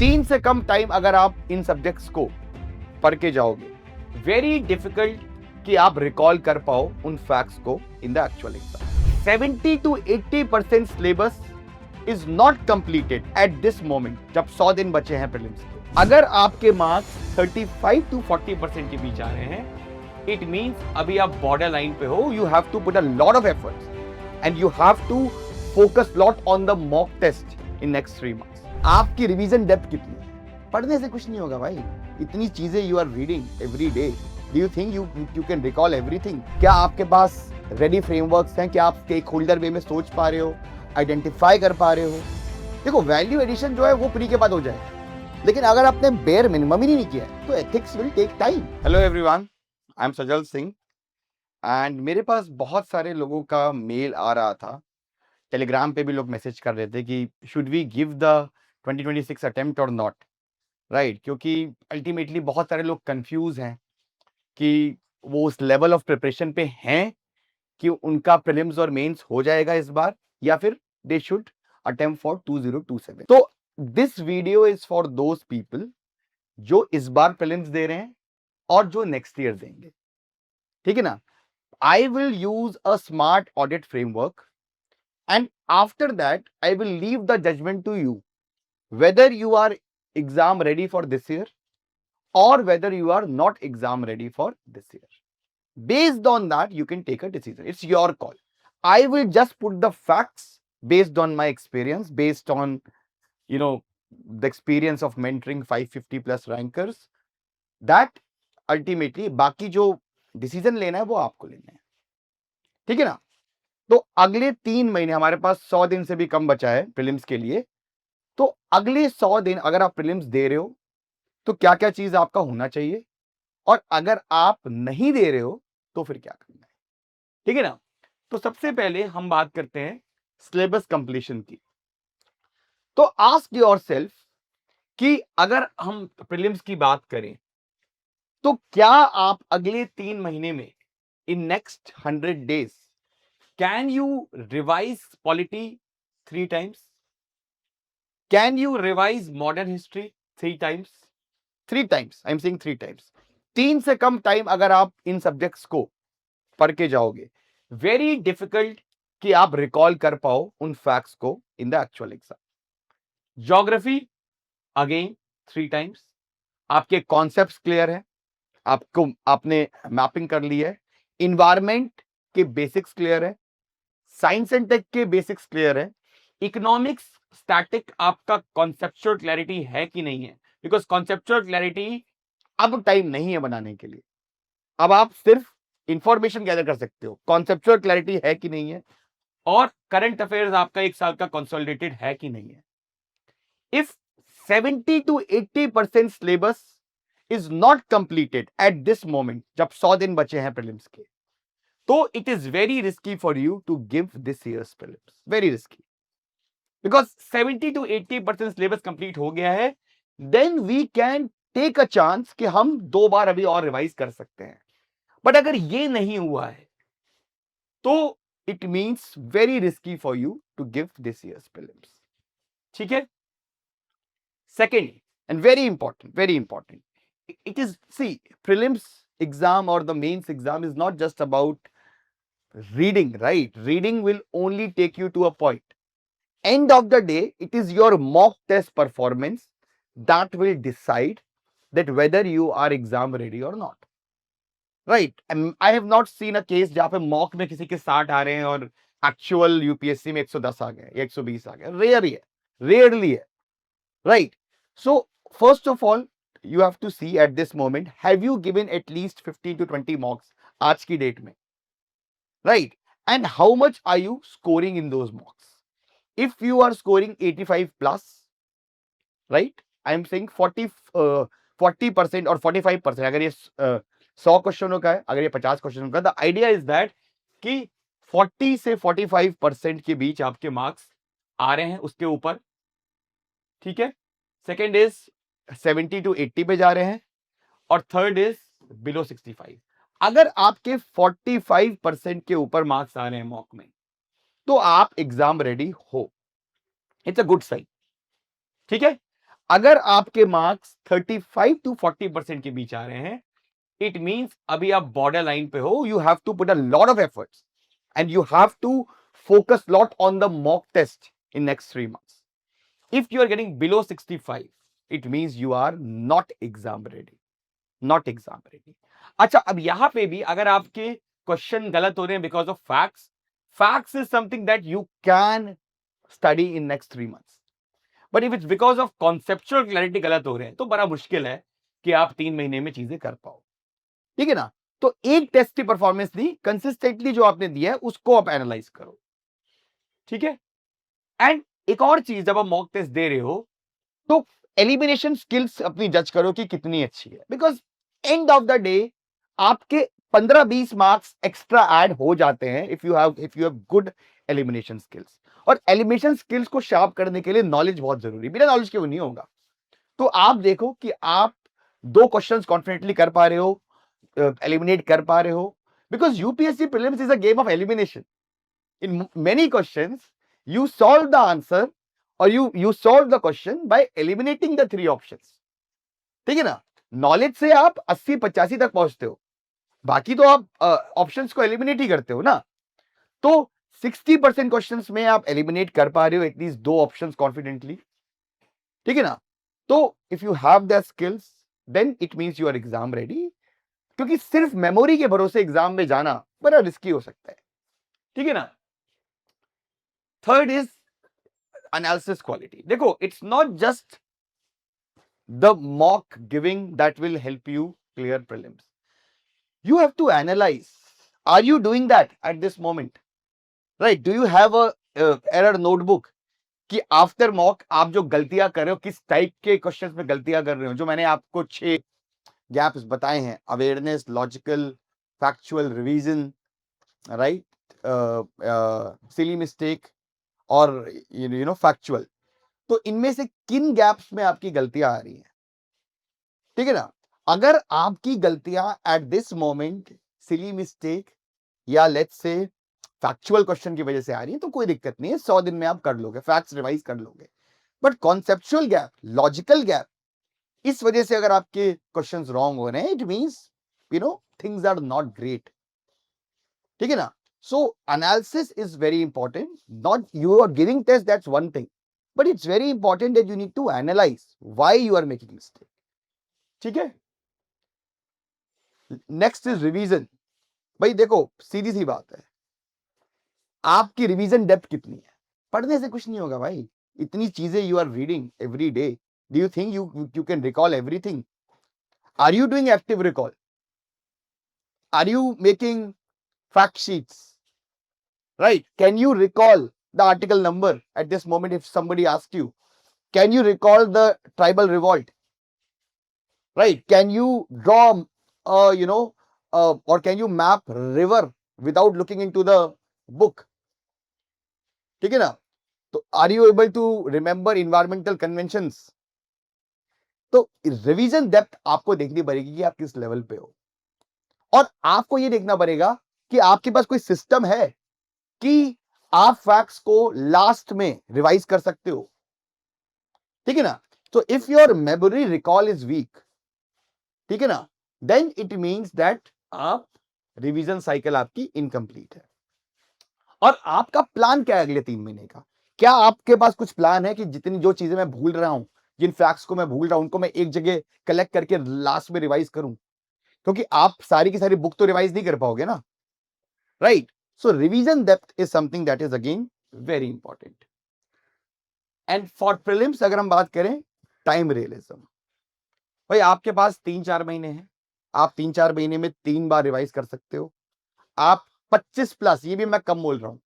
3 से कम टाइम अगर आप इन सब्जेक्ट्स को पढ़ के जाओगे, वेरी डिफिकल्ट कि आप रिकॉल कर पाओ उन फैक्ट्स को in the actual exam. 70 to 80% syllabus is not completed eight this moment, जब 100 दिन बचे हैं प्रीलिम्स के। अगर आपके मार्क्स 35 to 40% के बीच आ रहे हैं, इट मींस अभी आप बॉर्डर लाइन पे हो। You have to put a lot of efforts and you have to focus lot on the mock test in next 3 months। आपकी रिवीजन डेप्थ कितनी है? पढ़ने से कुछ नहीं होगा भाई। इतनी चीजें you are reading every day, do you think you can recall everything? क्या आपके पास रेडी फ्रेमवर्क्स हैं? क्या आप स्टेक होल्डर वे में सोच पा रहे हो, आइडेंटिफाई कर पा रहे हो? देखो, वैल्यू एडिशन जो है वो प्री के बाद हो जाए, लेकिन अगर आपने बेयर मिनिमम ही नहीं किया है तो ethics will take time. Hello everyone, I am Sajal Singh and मेरे पास बहुत सारे लोगों का मेल आ रहा था, टेलीग्राम पे भी लोग मैसेज कर रहे थे कि should we give the 2026 attempt और नॉट, राइट? क्योंकि अल्टीमेटली बहुत सारे लोग कंफ्यूज हैं कि वो उस लेवल ऑफ प्रिपरेशन पे हैं कि उनका प्रीलिम्स और मेंस हो जाएगा इस बार, या फिर दे शुड अटेम्प्ट फॉर 2027। तो this video is for those people जो इस बार प्रीलिम्स दे रहे हैं और जो नेक्स्ट ईयर देंगे, ठीक है ना? I will use a smart audit framework and after that I will leave the judgment to you whether you are exam ready for this year or whether you are not exam ready for this year. Based on that you can take a decision. It's your call. I will just put the facts based on my experience, based on the experience of mentoring 550 plus rankers, that ultimately बाकी जो decision लेना है वो आपको लेना है, ठीक है ना? तो अगले 3 महीने हमारे पास 100 दिन से भी कम बचा है प्रीलिम्स के लिए। तो अगले 100 दिन अगर आप प्रीलिम्स दे रहे हो तो क्या क्या चीज आपका होना चाहिए, और अगर आप नहीं दे रहे हो तो फिर क्या करना है, ठीक है ना? तो सबसे पहले हम बात करते हैं सिलेबस कंप्लीशन की। तो आस्क योरसेल्फ कि अगर हम प्रीलिम्स की बात करें तो क्या आप अगले 3 महीने में in next 100 days can you revise polity 3 times? Can you revise modern history 3 times? 3 times, I'm saying 3 times. 3 से कम टाइम अगर आप इन सब्जेक्ट्स को पढ़ के जाओगे, वेरी डिफिकल्ट कि आप रिकॉल कर पाओ उन फैक्ट्स को in the actual exam. Geography again 3 times. आपके कॉन्सेप्ट्स क्लियर है, आपने मैपिंग कर ली है, इन्वायरमेंट के बेसिक्स क्लियर है, साइंस एंड टेक के बेसिक्स क्लियर है, इकोनॉमिक्स स्टैटिक आपका कॉन्सेप्चुअल क्लैरिटी है कि नहीं है, बिकॉज कॉन्सेप्चुअल क्लैरिटी अब टाइम नहीं है बनाने के लिए। अब आप सिर्फ इंफॉर्मेशन गैदर कर सकते हो, कॉन्सेप्चुअल क्लैरिटी है कि नहीं है, और करंट अफेयर्स आपका 1 साल का कंसोलिडेटेड है कि नहीं है। If 70 to 80% syllabus is not completed eight this moment, जब 100 दिन बचे हैं प्रीलिम्स के, तो it is very risky for you to give this year's prelims. Very risky. Because 70 to 80% syllabus complete हो गया है, then we can take a chance कि हम 2 बार अभी और रिवाइज कर सकते हैं। बट अगर ये नहीं हुआ है तो it means very risky for you to give this year's prelims. ठीक है? Second, and very important, it is, see, prelims exam or the mains exam is not just about reading, right? Reading will only take you to a point. End of the day, it is your mock test performance that will decide that whether you are exam ready or not, right? And I have not seen a case जहाँ पे mock में किसी के 60 आ रहे हैं और actual UPSC में 110 आ गए या 120 आ गए। rarely है, right? So first of all, you have to see at this moment, have you given at least 15 to 20 mocks आज की डेट में, right? And how much are you scoring in those mocks? If you are scoring 85 plus, right? I am saying 40% or 45%, अगर ये 100 क्वेश्चनों का है, अगर ये 50 क्वेश्चनों का, the idea is that कि 40 से 45% के बीच आपके मार्क्स आ रहे हैं उसके ऊपर, ठीक है? सेकेंड इज 70 to 80 पे जा रहे हैं, और थर्ड इज बिलो 65। अगर आपके 45% के ऊपर मार्क्स आ रहे हैं मॉक में, तो आप एग्जाम रेडी हो, इट्स अ गुड साइन, ठीक है? अगर आपके मार्क्स 35 to 40% के बीच आ रहे हैं, इट मींस अभी आप बॉर्डर लाइन पे हो. You have to put a lot of efforts and you have to focus lot on the mock test in next 3 months. If you are getting below 65, it means you are not exam ready. Not exam ready. अच्छा, अब यहां पे भी अगर आपके question गलत हो रहे हैं because of facts, facts is something that you can study in next 3 months. But if it's because of conceptual clarity गलत हो रहे हैं तो बड़ा मुश्किल है कि आप 3 महीने में चीजें कर पाओ. ठीक है ना. तो एक टेस्ट की परफॉर्मेंस दी, कंसिस्टेंटली जो आपने दिया है उसको आप एनालाइज करो. ठीक है. एंड एक और चीज, जब आप मॉक टेस्ट दे रहे हो तो एलिमिनेशन स्किल्स अपनी जज करो कि कितनी अच्छी है. Because end of the day आपके 15-20 मार्क्स एक्स्ट्रा ऐड हो जाते हैं if you have good elimination skills. और एलिमिनेशन स्किल्स को शार्प करने के लिए नॉलेज बहुत जरूरी, बिना नॉलेज के वो नहीं होगा. तो आप देखो कि आप 2 क्वेश्चंस कॉन्फिडेंटली कर पा रहे हो, एलिमिनेट कर पा रहे हो. Because UPSC prelims is a game of elimination. In many questions, you solve the answer or you solve the question by eliminating the 3 options. ठीक है ना. नॉलेज से आप 80-85 तक पहुंचते हो, बाकी तो आप ऑप्शंस को एलिमिनेट ही करते हो ना. तो 60% क्वेश्चंस में आप एलिमिनेट कर पा रहे हो एटलीस्ट 2 ऑप्शंस कॉन्फिडेंटली. ठीक है ना. तो if you have the skills then it means you are exam ready. क्योंकि सिर्फ मेमोरी के भरोसे एग्जाम में जाना बड़ा रिस्की हो सकता है. ठीक है ना. Third is analysis quality. देखो, it's not just the mock giving that will help you clear prelims. You have to analyze. Are you doing that at this moment? Right? Do you have a error notebook कि after mock आप जो गलतियां कर रहे हो किस type के questions में गलतियां कर रहे हो. जो मैंने आपको 6 गैप्स बताए हैं, awareness, logical, factual, revision, right, silly mistake और यू नो फैक्चुअल. तो इनमें से किन गैप्स में आपकी गलतियां आ रही हैं. ठीक है ना. अगर आपकी गलतियां eight this moment silly mistake या लेट्स से फैक्चुअल क्वेश्चन की वजह से आ रही है तो कोई दिक्कत नहीं है, 100 दिन में आप कर लोगे, फैक्ट्स रिवाइज कर लोगे. But conceptual gap, logical gap, इस वजह से अगर आपके क्वेश्चंस रॉन्ग हो रहे हैं, it means you know things are not great. ठीक है ना. So analysis is very important. Not you are giving test, that's one thing, but it's very important that you need to analyse why you are making mistake. ठीक है. Next is revision. भाई देखो, सीधी सी बात है, आपकी रिवीजन डेप्थ कितनी है. पढ़ने से कुछ नहीं होगा भाई. इतनी चीजें you are reading every day. Do you think you can recall everything? Are you doing active recall? Are you making fact sheets? Right. Can you recall the article number at this moment if somebody ask you? Can you recall the tribal revolt? Right. Can you draw or can you map river without looking into the book? ठीक है ना. तो are you able to remember environmental conventions? तो revision depth आपको देखनी पड़ेगी कि आप किस लेवल पे हो. और आपको ये देखना पड़ेगा कि आपके पास कोई सिस्टम है कि आप फैक्ट्स को लास्ट में रिवाइज कर सकते हो. ठीक है ना. तो if your memory recall is weak, ठीक है ना, देन इट मीन्स दैट आप रिवीजन साइकिल आपकी इनकम्प्लीट है. और आपका प्लान क्या है अगले 3 महीने का? क्या आपके पास कुछ प्लान है कि जितनी जो चीजें मैं भूल रहा हूं, जिन फैक्ट्स को मैं भूल रहा हूं, उनको मैं एक जगह कलेक्ट करके लास्ट में रिवाइज करूं? क्योंकि आप सारी की सारी बुक तो रिवाइज नहीं कर पाओगे ना. Right. So revision depth is something that is again very important. And for prelims अगर हम बात करें, टाइम रियलिज्म. भाई आपके पास 3-4 महीने हैं. आप 3-4 महीने में 3 बार रिवाइज कर सकते हो. आप 25 प्लस, ये भी मैं कम बोल रहा हूं,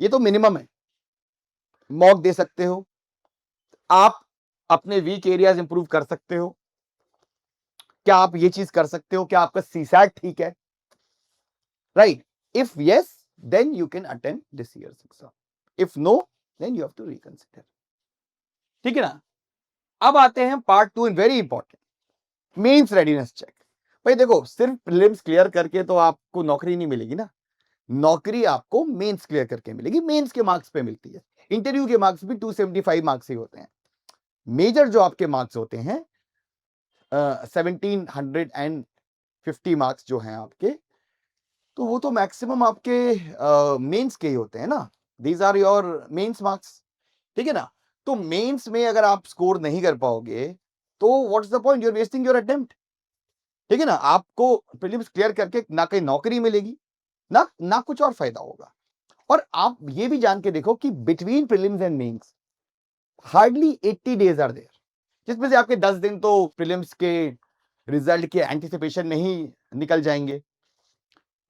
ये तो मिनिमम है, मॉक दे सकते हो. आप अपने वीक एरियाज इंप्रूव कर सकते हो. क्या आप ये चीज कर सकते हो? क्या आपका सीसैट ठीक है? Right. If yes, then you can attend this years exam. If no, then you have to reconsider. ठीक है ना. अब आते हैं part 2 in very important, mains readiness check. भाई देखो, सिर्फ प्रीलिम्स क्लियर करके तो आपको नौकरी नहीं मिलेगी ना. नौकरी आपको मेंस क्लियर करके मिलेगी. मेंस के मार्क्स पे मिलती है. इंटरव्यू के मार्क्स भी 275 मार्क्स ही होते हैं. मेजर जो आपके मार्क्स होते हैं 1750 मार्क्स जो हैं आपके, तो वो तो मैक्सिमम आपके मेंस के ही होते हैं ना, these are your mains marks, ठीक है ना। तो मेंस में अगर आप स्कोर नहीं कर पाओगे तो what's the point, you are wasting your attempt, ठीक है ना। आपको प्रीलिम्स क्लियर करके ना कहीं नौकरी मिलेगी, ना कुछ और फायदा होगा। और आप ये भी जान के देखो कि between prelims and mains hardly 80 days are there, जिसमें से आपके 10 दिन तो प्रीलिम्स के रिजल्ट के एंटिसिपेशन में ही निकल जाएंगे,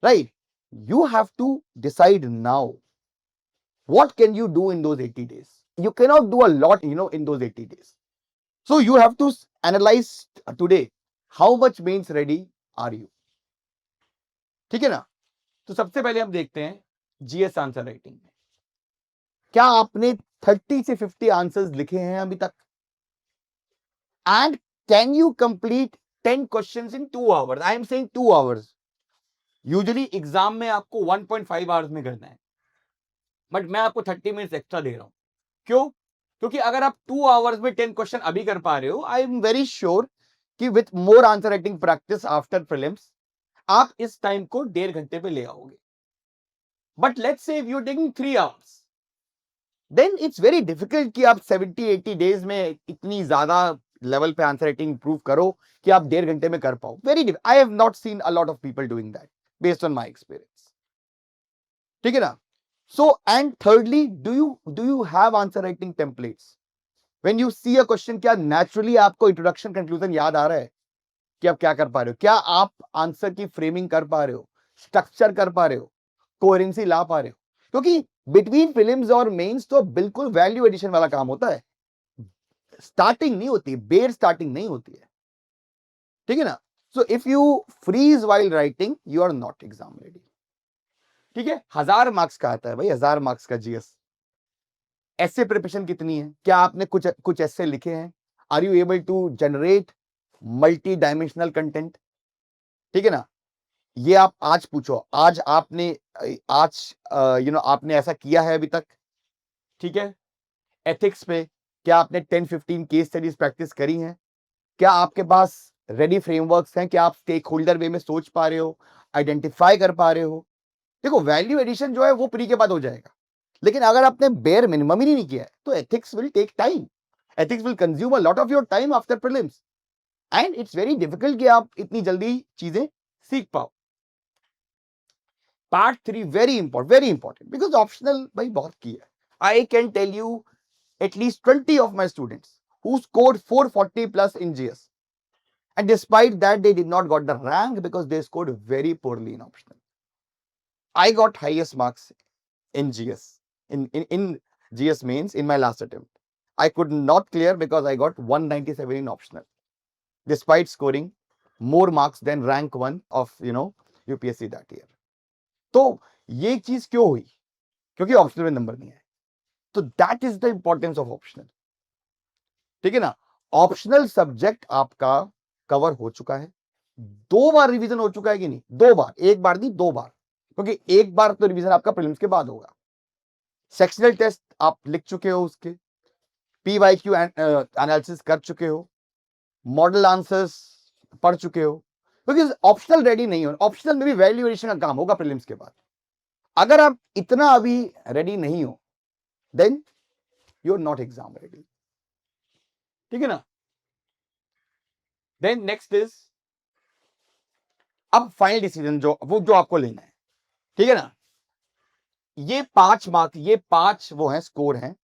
right. You have to decide now what can you do in those 80 days. You cannot do a lot, in those 80 days. So you have to analyze today how much means ready are you, ठीक है ना। तो सबसे पहले हम देखते हैं GS answer writing में क्या आपने 30 से 50 आंसर्स लिखे हैं अभी तक, and can you complete 10 questions in 2 hours. I am saying 2 hours, usually exam में आपको 1.5 आवर्स में करना है, बट मैं आपको 30 मिनट्स एक्स्ट्रा दे रहा हूं। क्यों? क्योंकि अगर आप 2 आवर्स में 10 क्वेश्चन अभी कर पा रहे हो, आई एम वेरी श्योर कि with more answer writing practice after prelims आप इस टाइम को 1.5 घंटे पे ले आओगे। But let's say if you are taking 3 hours, then it's very difficult कि आप 70-80 डेज में इतनी ज्यादा लेवल पे आंसर राइटिंग इंप्रूव करो कि आप 1.5 घंटे में कर पाओ। Very I have not seen a lot of people doing that based on my experience, ठीक है ना। So, and thirdly, do you have answer writing templates? When you see a question, क्या naturally आपको introduction conclusion याद आ रहा है कि आप क्या कर पा रहे हो? क्या आप आंसर की फ्रेमिंग कर पा रहे हो, स्ट्रक्चर कर पा रहे हो, कोहेरेंसी ला पा रहे हो? क्योंकि बिटवीन प्रीलिम्स और मेंस तो बिल्कुल वैल्यू एडिशन वाला काम होता है, स्टार्टिंग नहीं होती, बेर स्टार्टिंग नहीं होती है, ठीक है ना। So if you freeze while writing you are not exam ready, ठीक है। 1000 मार्क्स का आता है भाई, 1000 मार्क्स का जीएस। ऐसे प्रिपरेशन कितनी है, क्या आपने कुछ ऐसे लिखे हैं, are you able to generate multi dimensional content, ठीक है ना। ये आप आज पूछो, आज आपने आपने ऐसा किया है अभी तक, ठीक है। एथिक्स पे क्या आपने 10-15 केस स्टडीज प्रैक्टिस करी हैं, क्या आपके पास रेडी फ्रेमवर्क्स हैं, क्या आप स्टेक होल्डर वे में सोच पा रहे हो, आइडेंटिफाई कर पा रहे हो। देखो वैल्यू एडिशन जो है वो प्री के बाद हो जाएगा, लेकिन अगर आपने बेयर मिनिमम ही नहीं किया है तो ethics will take time, ethics will consume a lot of your time after prelims, and it's very difficult कि आप इतनी जल्दी चीजें सीख पाओ। Part 3 very important because optional भाई बहुत की है। I can tell you at least 20 of my students who scored 440 plus in GS, and despite that they did not got the rank because they scored very poorly in optional. I got highest marks in GS, in GS mains in my last attempt. I could not clear because I got 197 in optional, despite scoring more marks than rank 1 of UPSC that year. तो ये चीज क्यों हुई? क्योंकि optional में number नहीं आए। तो that is the importance of optional, ठीक है ना। ऑप्शनल सब्जेक्ट आपका कवर हो चुका है, 2 बार रिवीजन हो चुका है कि नहीं? 2 बार, 1 बार नहीं 2 बार, क्योंकि 1 बार तो रिवीजन आपका प्रीलिम्स के बाद होगा। सेक्शनल टेस्ट आप लिख चुके हो, उसके पीवाईक्यू एनालिसिस कर चुके हो, मॉडल आंसर्स पढ़ चुके हो, क्योंकि ऑप्शनल रेडी नहीं हो। ऑप्शनल में भी वैल्यू एडिशन का काम होगा प्रीलिम्स के बाद। अगर आप इतना अभी रेडी नहीं हो then you are not exam ready, ठीक है ना। देन नेक्स्ट इज अब फाइनल डिसीजन जो आपको लेना है, ठीक है ना। ये 5 मार्क, ये 5 वो हैं स्कोर हैं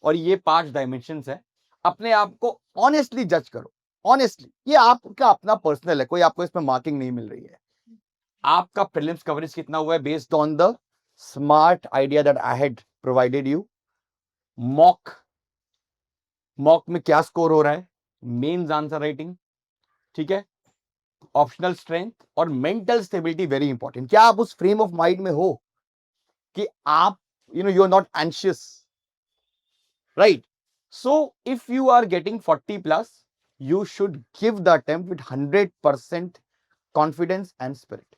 और ये 5 डायमेंशंस है। अपने आप को ऑनेस्टली जज करो, ऑनेस्टली। ये आपका अपना पर्सनल है, कोई आपको इसमें मार्किंग नहीं मिल रही है। आपका प्रीलिम्स कवरेज कितना हुआ है based on the smart idea that I had provided you. Mock में क्या स्कोर हो रहा है, मेंस आंसर राइटिंग, ठीक है, ऑप्शनल स्ट्रेंथ और मेंटल स्टेबिलिटी वेरी इंपॉर्टेंट। क्या आप उस फ्रेम ऑफ माइंड में हो कि आप you are not anxious, right. So if you are getting 40 plus you should give the attempt with 100% confidence and spirit.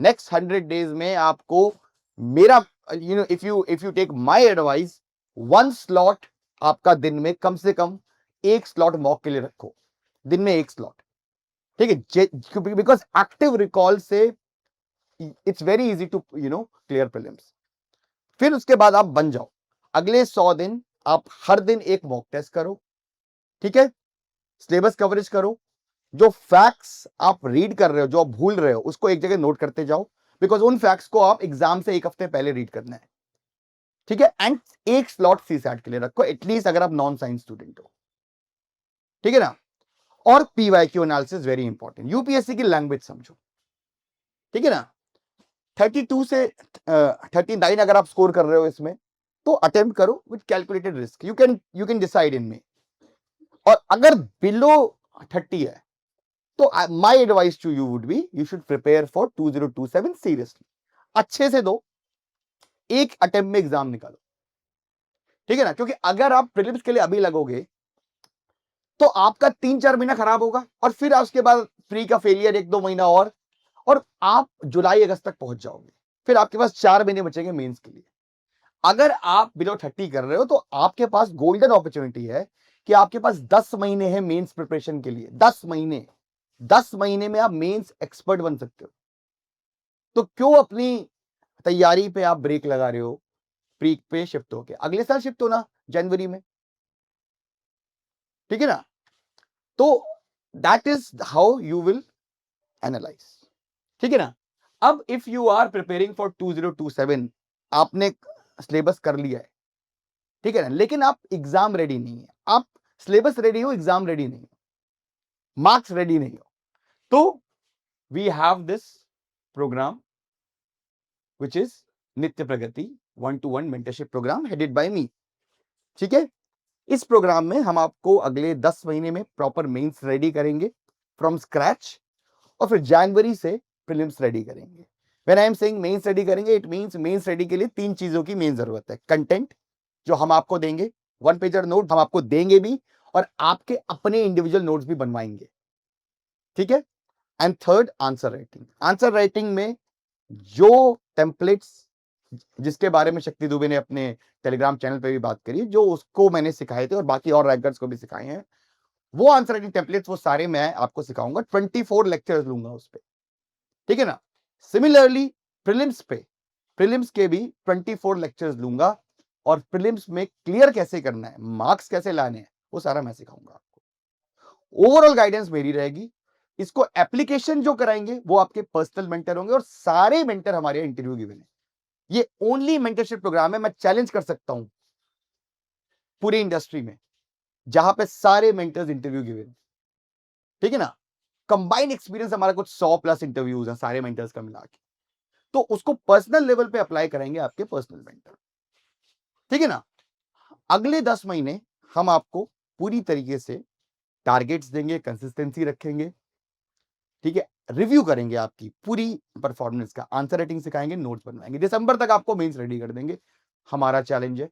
Next 100 days में आपको मेरा if you take my advice, 1 slot आपका दिन में कम से कम एक स्लॉट मॉक के लिए रखो, दिन में एक स्लॉट, ठीक है, बिकॉज एक्टिव रिकॉल से it's very easy to clear prelims. फिर उसके बाद आप बन जाओ, अगले 100 दिन आप हर दिन एक मॉक टेस्ट करो, ठीक है, सिलेबस कवरेज करो, जो फैक्ट्स आप रीड कर रहे हो, जो आप भूल रहे हो, उसको एक जगह नोट करते जाओ, बिकॉज उन फैक्ट्स को आप एग्जाम से एक हफ्ते पहले रीड करना है, ठीक है। एंड एक स्लॉट सीसैट के लिए रखो एटलीस्ट, अगर आप नॉन साइंस स्टूडेंट हो, ठीक है ना। और PYQ analysis very important, UPSC की लैंग्वेज समझो, ठीक है ना। 32 से 39 अगर आप स्कोर कर रहे हो इसमें, तो अटेम्प्ट करो with calculated risk, you can decide इनमें। और अगर बिलो 30 है, तो my advice to you would be, you should prepare for 2027 seriously, अच्छे से दो, एक अटेम्प्ट में एग्जाम निकालो, ठीक है ना। क्योंकि अगर आप प्रीलिम्स के लिए अभी लगोगे तो आपका 3-4 महीना खराब होगा, और फिर उसके बाद प्री का फेलियर 1-2 महीना और आप जुलाई अगस्त तक पहुंच जाओगे, फिर आपके पास 4 महीने बचेंगे मेंस के लिए। अगर आप बिलो 30 कर रहे हो, तो आपके पास गोल्डन अपॉर्चुनिटी है कि आपके पास 10 महीने हैं मेंस प्रिपरेशन के लिए, 10 महीने, 10 महीने में आप मेंस एक्सपर्ट बन सकते हो। तो क्यों अपनी तैयारी पे आप ब्रेक लगा रहे हो, प्री पे शिफ्ट होके अगले साल शिफ्ट होना जनवरी में, ठीक है ना। तो that is how you will analyse, ठीक है ना। अब if you are preparing for 2027, आपने सिलेबस कर लिया है, ठीक है ना, लेकिन आप एग्जाम रेडी नहीं है, आप सिलेबस रेडी हो, एग्जाम रेडी नहीं हो, मार्क्स रेडी नहीं हो, तो we have this programme which is Nitya Pragati 1-to-1 mentorship programme headed by me, ठीक है। इस प्रोग्राम में हम आपको अगले 10 महीने में प्रॉपर मेंस रेडी करेंगे फ्रॉम स्क्रैच, और फिर जनवरी से प्रीलिम्स रेडी करेंगे। When I am saying mains ready करेंगे, इट मींस मेंस रेडी के लिए 3 चीजों की मेन जरूरत है। कंटेंट जो हम आपको देंगे, 1 पेजर नोट हम आपको देंगे भी, और आपके अपने इंडिविजुअल नोट्स भी बनवाएंगे, ठीक है। And third, answer writing. Answer writing में जो टेम्पलेट्स जिसके बारे में शक्ति दुबे ने अपने टेलीग्राम चैनल पे भी बात करी, जो उसको मैंने सिखाए थे और बाकी और रैंकर्स को भी सिखाए हैं, वो आंसर राइटिंग टेम्पलेट्स वो सारे मैं आपको सिखाऊंगा, 24 लेक्चर्स लूंगा उस पे, ठीक है ना। सिमिलरली प्रीलिम्स के भी 24 लेक्चर्स लूंगा, और प्रीलिम्स में क्लियर कैसे करना है, मार्क्स कैसे लाने हैं, वो सारा मैं सिखाऊंगा आपको। ओवरऑल गाइडेंस मेरी रहेगी, इसको एप्लीकेशन जो कराएंगे वो आपके पर्सनल मेंटर होंगे, और सारे मेंटर हमारे इंटरव्यू गिवन है। ये ओनली मेंटरशिप प्रोग्राम है, मैं चैलेंज कर सकता हूं पूरी इंडस्ट्री में, जहां पे सारे मेंटर्स इंटरव्यू गिवन, ठीक है ना। कंबाइंड एक्सपीरियंस हमारा कुछ 100+ इंटरव्यूज हैं सारे मेंटर्स का मिला के, तो उसको पर्सनल लेवल पे अप्लाई करेंगे आपके पर्सनल मेंटर, ठीक है ना। अगले 10 महीने हम आपको पूरी तरीके से टारगेट्स देंगे, कंसिस्टेंसी रखेंगे, ठीक है, रिव्यू करेंगे आपकी पूरी परफॉर्मेंस का, आंसर राइटिंग सिखाएंगे, नोट्स बनवाएंगे, दिसंबर तक आपको मेंस रेडी कर देंगे, हमारा चैलेंज है।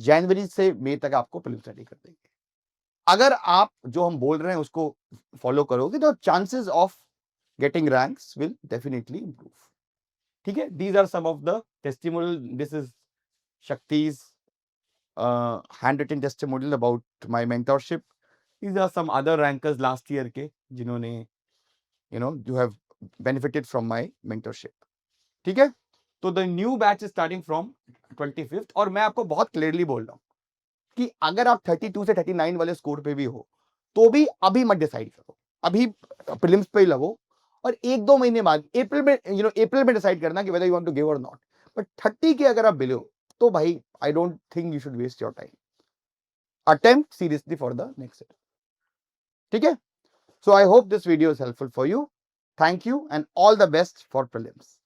जनवरी से मई तक आपको प्रीलिम्स रेडी कर देंगे। अगर आप जो हम बोल रहे हैं उसको फॉलो करोगे, तो chances of getting ranks will definitely improve, ठीक है। These are some of the testimonial, this is शक्ति's handwritten testimonial about my mentorship. These are some other rankers last year के जिन्होंने you have benefited from my mentorship, ठीक है। तो the new batch is starting from 25th, और मैं आपको बहुत क्लियरली बोल रहा हूं कि अगर आप 32 से 39 वाले स्कोर पे भी हो, तो भी अभी मत डिसाइड करो, अभी प्रीलिम्स पे ही लगो, और 1-2 महीने बाद अप्रैल में डिसाइड करना कि whether you want to give or not. But 30 के अगर आप बिलो, तो भाई I don't think you should waste your time, attempt seriously for the next set, ठीक है। So I hope this video is helpful for you, thank you and all the best for prelims.